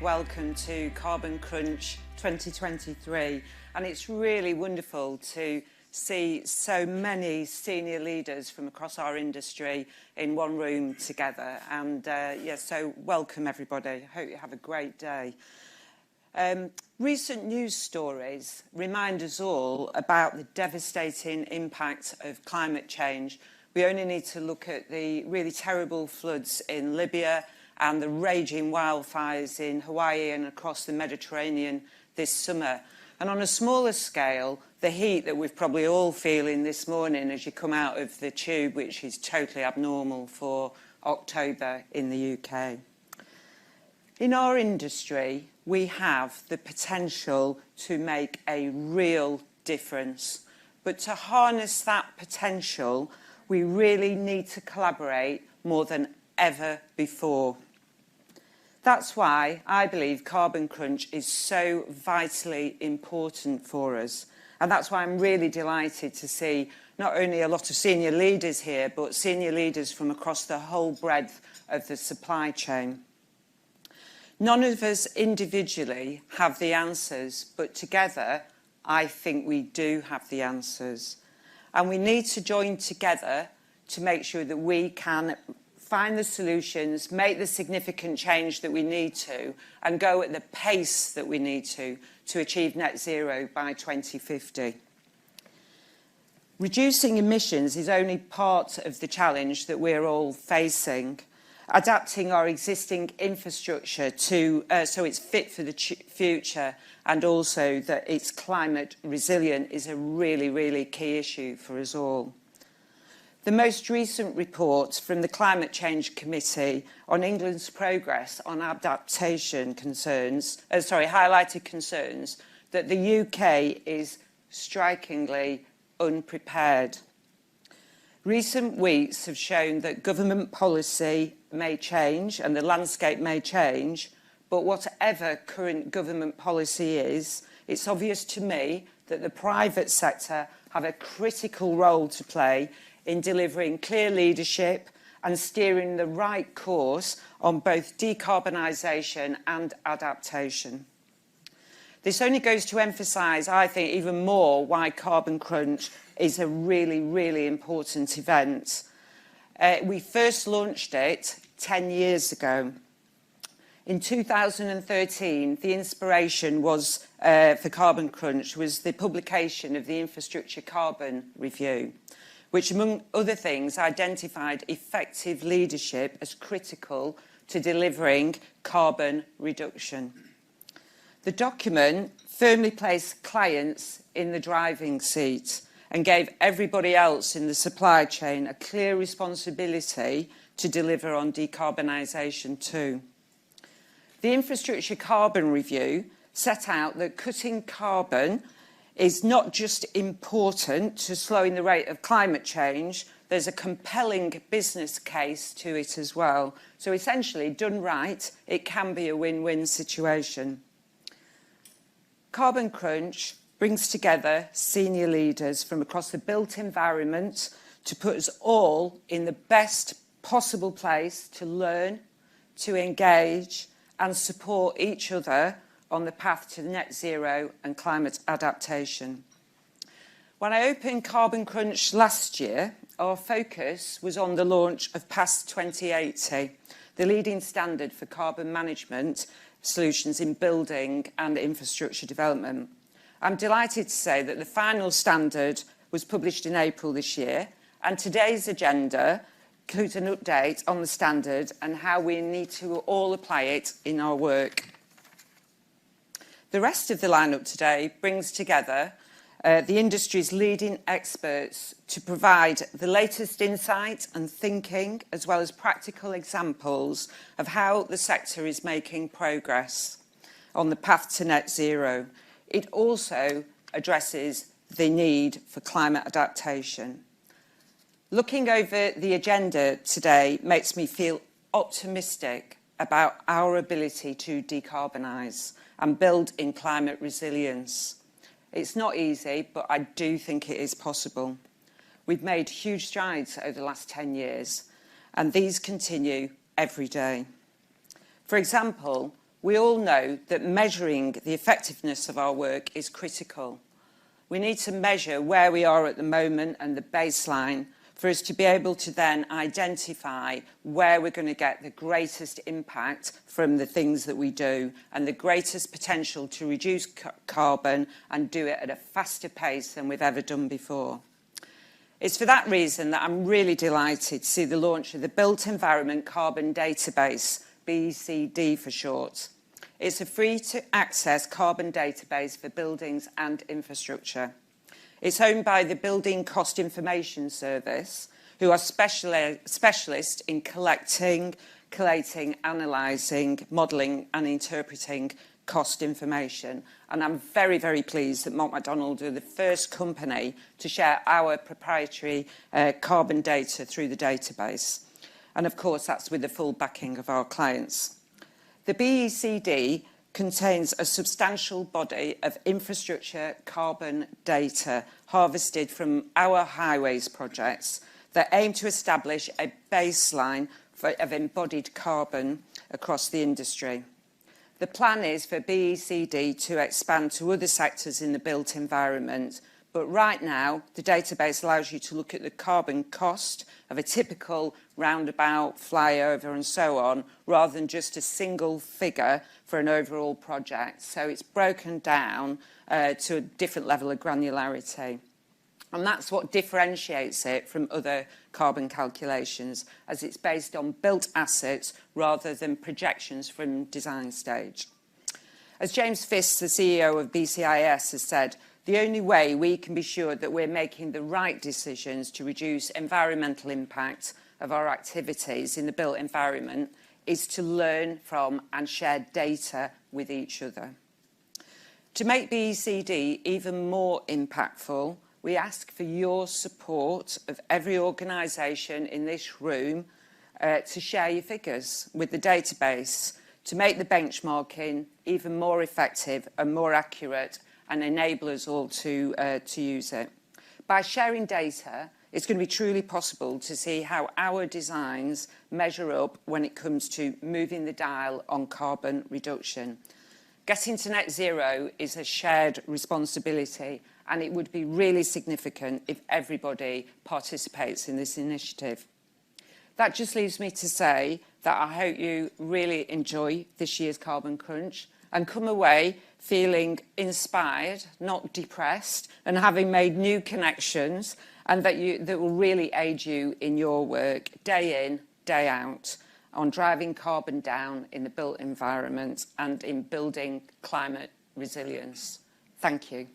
big welcome to Carbon Crunch 2023, and it's really wonderful to see so many senior leaders from across our industry in one room together. And so welcome everybody. Hope you have a great day. Recent news stories remind us all about the devastating impact of climate change. We only need to look at the really terrible floods in Libya and the raging wildfires in Hawaii and across the Mediterranean this summer. And on a smaller scale, the heat that we're probably all feeling this morning as you come out of the tube, which is totally abnormal for October in the UK. In our industry, we have the potential to make a real difference. But to harness that potential, we really need to collaborate more than ever before. That's why I believe Carbon Crunch is so vitally important for us. And that's why I'm really delighted to see not only a lot of senior leaders here, but senior leaders from across the whole breadth of the supply chain. None of us individually have the answers, but together, I think we do have the answers. And we need to join together to make sure that we can find the solutions, make the significant change that we need to, and go at the pace that we need to achieve net zero by 2050. Reducing emissions is only part of the challenge that we're all facing. Adapting our existing infrastructure to so it's fit for the future and also that it's climate resilient is a really, really key issue for us all. The most recent report from the Climate Change Committee on England's progress on adaptation highlighted concerns that the UK is strikingly unprepared. Recent weeks have shown that government policy may change and the landscape may change, but whatever current government policy is, it's obvious to me that the private sector have a critical role to play in delivering clear leadership and steering the right course on both decarbonisation and adaptation. This only goes to emphasise, I think, even more why Carbon Crunch is a really, really important event. We first launched it 10 years ago. In 2013, the inspiration was for Carbon Crunch was the publication of the Infrastructure Carbon Review, which, among other things, identified effective leadership as critical to delivering carbon reduction. The document firmly placed clients in the driving seat and gave everybody else in the supply chain a clear responsibility to deliver on decarbonisation too. The Infrastructure Carbon Review set out that cutting carbon is not just important to slowing the rate of climate change, there's a compelling business case to it as well. So essentially, done right, it can be a win-win situation. Carbon Crunch brings together senior leaders from across the built environment to put us all in the best possible place to learn, to engage and support each other on the path to net zero and climate adaptation. When I opened Carbon Crunch last year, our focus was on the launch of Past 2080, the leading standard for carbon management solutions in building and infrastructure development. I'm delighted to say that the final standard was published in April this year, and today's agenda includes an update on the standard and how we need to all apply it in our work. The rest of the lineup today brings together the industry's leading experts to provide the latest insight and thinking, as well as practical examples of how the sector is making progress on the path to net zero. It also addresses the need for climate adaptation. Looking over the agenda today makes me feel optimistic about our ability to decarbonise and build in climate resilience. It's not easy, but I do think it is possible. We've made huge strides over the last 10 years, and these continue every day. For example, We all know that measuring the effectiveness of our work is critical. We need to measure where we are at the moment and the baseline for us to be able to then identify where we're going to get the greatest impact from the things that we do and the greatest potential to reduce carbon and do it at a faster pace than we've ever done before. It's for that reason that I'm really delighted to see the launch of the Built Environment Carbon Database, BECD for short. It's a free-to-access carbon database for buildings and infrastructure. It's owned by the Building Cost Information Service, who are specialists in collecting, collating, analysing, modelling and interpreting cost information. And I'm very, very pleased that Mott MacDonald are the first company to share our proprietary carbon data through the database. And of course, that's with the full backing of our clients. The BECD contains a substantial body of infrastructure carbon data harvested from our highways projects that aim to establish a baseline of embodied carbon across the industry. The plan is for BECD to expand to other sectors in the built environment, but right now the database allows you to look at the carbon cost of a typical roundabout, flyover and so on, rather than just a single figure for an overall project. So it's broken down to a different level of granularity. And that's what differentiates it from other carbon calculations, as it's based on built assets rather than projections from design stage. As James Fisk, the CEO of BCIS, has said, the only way we can be sure that we're making the right decisions to reduce environmental impact of our activities in the built environment is to learn from and share data with each other. To make BECD even more impactful, we ask for your support of every organisation in this room to share your figures with the database to make the benchmarking even more effective and more accurate and enable us all to use it. By sharing data, it's going to be truly possible to see how our designs measure up when it comes to moving the dial on carbon reduction. Getting to net zero is a shared responsibility, and it would be really significant if everybody participates in this initiative. That just leaves me to say that I hope you really enjoy this year's Carbon Crunch and come away feeling inspired, not depressed, and having made new connections, and that will really aid you in your work day in, day out on driving carbon down in the built environment and in building climate resilience. Thank you.